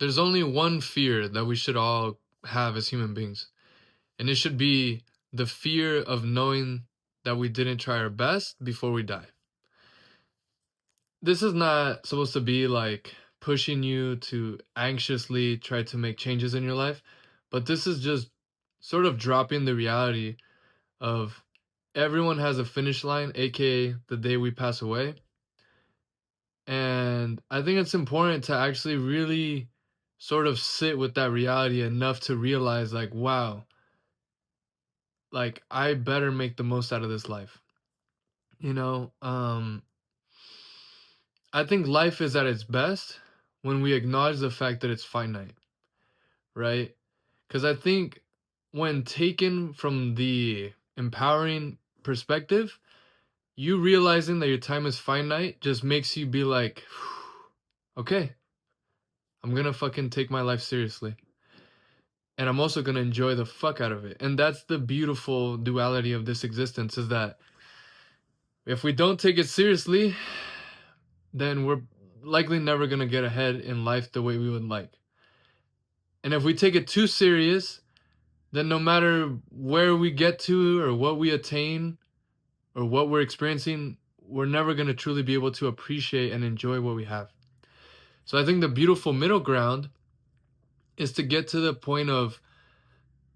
There's only one fear that we should all have as human beings, and it should be the fear of knowing that we didn't try our best before we die. This is not supposed to be like pushing you to anxiously try to make changes in your life, but this is just sort of dropping the reality of everyone has a finish line, aka the day we pass away. And I think it's important to actually really sort of sit with that reality enough to realize, like, wow, like I better make the most out of this life. You know, I think life is at its best when we acknowledge the fact that it's finite, right? Because I think when taken from the empowering perspective, you realizing that your time is finite just makes you be like, okay, I'm gonna fucking take my life seriously. And I'm also gonna enjoy the fuck out of it. And that's the beautiful duality of this existence, is that if we don't take it seriously, then we're likely never gonna get ahead in life the way we would like. And if we take it too serious, then no matter where we get to or what we attain or what we're experiencing, we're never going to truly be able to appreciate and enjoy what we have. So I think the beautiful middle ground is to get to the point of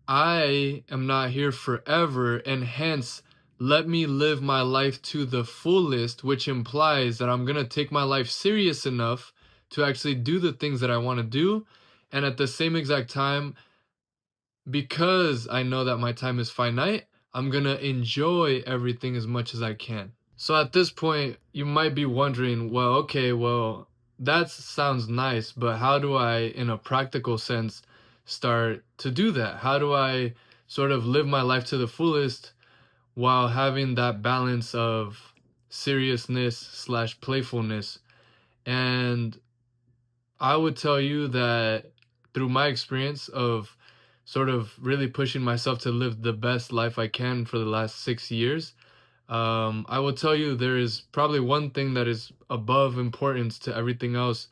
I am not here forever, and hence let me live my life to the fullest, which implies that I'm going to take my life serious enough to actually do the things that I want to do. And at the same exact time, because I know that my time is finite, I'm gonna enjoy everything as much as I can. So at this point, you might be wondering, well, okay, well, that sounds nice, but how do I, in a practical sense, start to do that? How do I sort of live my life to the fullest while having that balance of seriousness slash playfulness? And I would tell you that through my experience of sort of really pushing myself to live the best life I can for the last 6 years, I will tell you there is probably one thing that is above importance to everything else,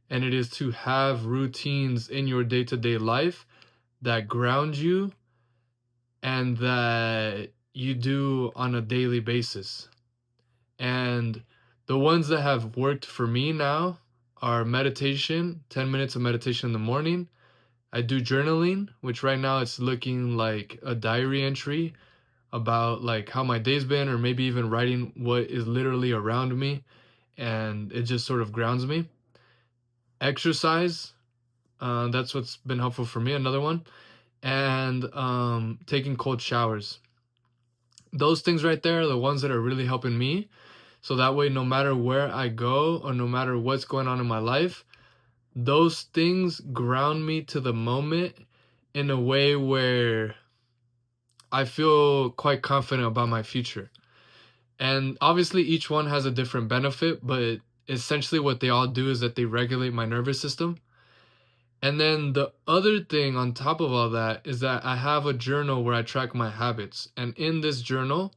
and it is to have routines in your day to day life that ground you and that you do on a daily basis. And the ones that have worked for me now are meditation, 10 minutes of meditation in the morning. I do journaling, which right now it's looking like a diary entry about like how my day's been, or maybe even writing what is literally around me, and it just sort of grounds me. Exercise, that's what's been helpful for me. Another one, and taking cold showers. Those things right there are the ones that are really helping me. So that way, no matter where I go or no matter what's going on in my life, those things ground me to the moment in a way where I feel quite confident about my future. And obviously, each one has a different benefit, but essentially, what they all do is that they regulate my nervous system. And then the other thing on top of all that is that I have a journal where I track my habits. And in this journal,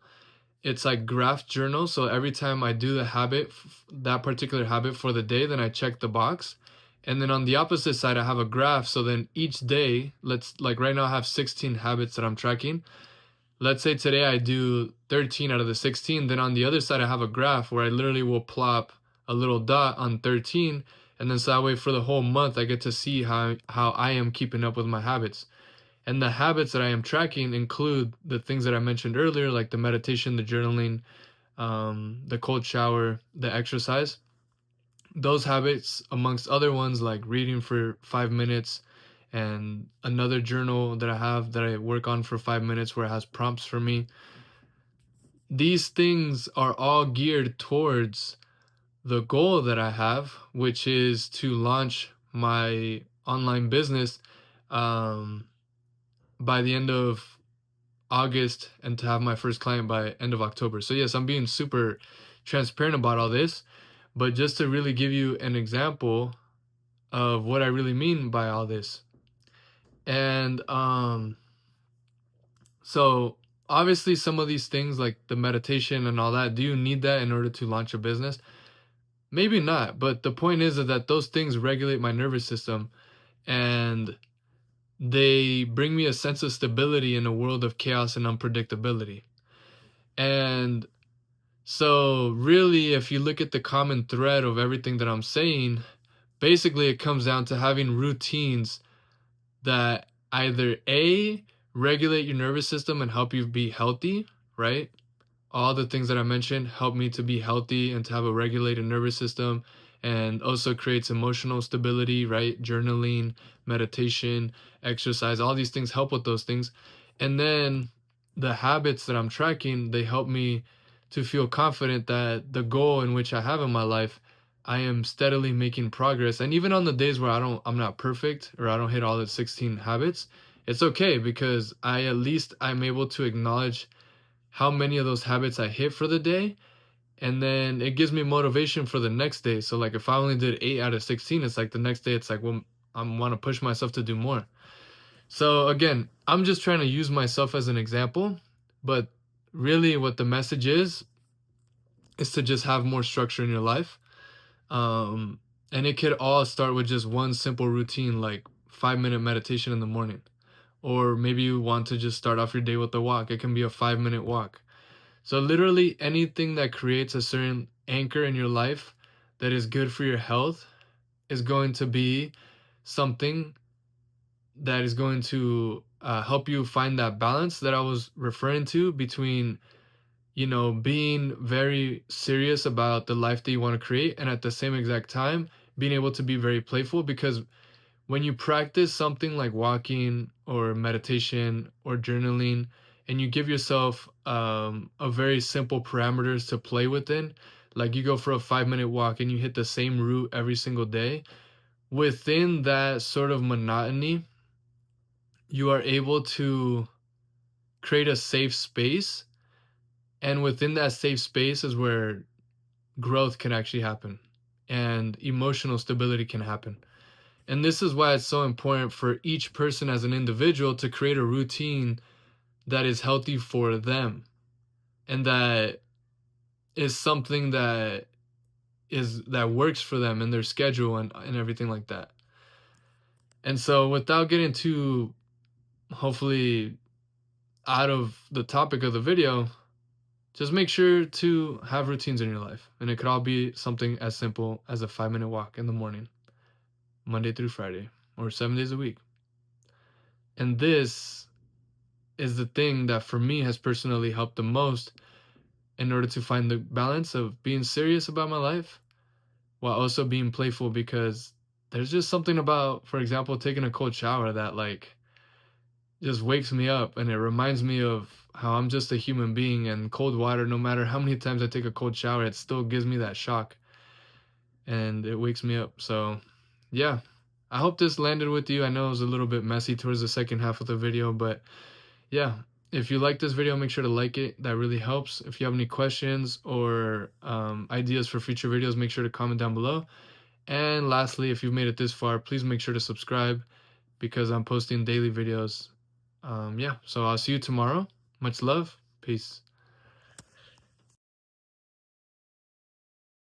it's like graph journal. So every time I do the habit, that particular habit for the day, then I check the box. And then on the opposite side, I have a graph. So then each day, let's like right now I have 16 habits that I'm tracking. Let's say today I do 13 out of the 16. Then on the other side, I have a graph where I literally will plop a little dot on 13. And then so that way for the whole month, I get to see how I am keeping up with my habits. And the habits that I am tracking include the things that I mentioned earlier, like the meditation, the journaling, the cold shower, the exercise. Those habits, amongst other ones like reading for 5 minutes, and another journal that I have that I work on for 5 minutes where it has prompts for me. These things are all geared towards the goal that I have, which is to launch my online business um, by the end of August and to have my first client by end of October. So yes, I'm being super transparent about all this, but just to really give you an example of what I really mean by all this. And so obviously some of these things like the meditation and all that, do you need that in order to launch a business? Maybe not, but the point is that those things regulate my nervous system. and they bring me a sense of stability in a world of chaos and unpredictability. And so, really, if you look at the common thread of everything that I'm saying, basically it comes down to having routines that either A, regulate your nervous system and help you be healthy, right? All the things that I mentioned help me to be healthy and to have a regulated nervous system, and also creates emotional stability, right? Journaling, meditation, exercise, all these things help with those things. And then the habits that I'm tracking, they help me to feel confident that the goal in which I have in my life, I am steadily making progress. And even on the days where I'm not perfect or I don't hit all the 16 habits, it's okay because I'm able to acknowledge how many of those habits I hit for the day, and then it gives me motivation for the next day. So like if I only did 8 out of 16, it's like the next day it's like, well, I want to push myself to do more. So again, I'm just trying to use myself as an example, but really what the message is to just have more structure in your life. Um and it could all start with just one simple routine like 5-minute meditation in the morning. Or maybe you want to just start off your day with a walk. It can be a 5-minute walk. So literally anything that creates a certain anchor in your life that is good for your health is going to be something that is going to help you find that balance that I was referring to between, being very serious about the life that you want to create and at the same exact time being able to be very playful. Because when you practice something like walking or meditation or journaling and you give yourself a very simple parameters to play within, like you go for a 5-minute walk and you hit the same route every single day, within that sort of monotony, you are able to create a safe space. And within that safe space is where growth can actually happen and emotional stability can happen. And this is why it's so important for each person as an individual to create a routine that is healthy for them and that is something that works for them in their schedule and everything like that. And so without getting too hopefully out of the topic of the video, just make sure to have routines in your life. And it could all be something as simple as a 5-minute walk in the morning, Monday through Friday, or 7 days a week. And this is the thing that for me has personally helped the most in order to find the balance of being serious about my life while also being playful, because there's just something about, for example, taking a cold shower that like just wakes me up and it reminds me of how I'm just a human being, and cold water, no matter how many times I take a cold shower, it still gives me that shock and it wakes me up. So yeah, I hope this landed with you. I know it was a little bit messy towards the second half of the video, but yeah, if you like this video, make sure to like it. That really helps. If you have any questions or ideas for future videos, make sure to comment down below. And lastly, if you've made it this far, please make sure to subscribe because I'm posting daily videos. Yeah, so I'll see you tomorrow. Much love. Peace.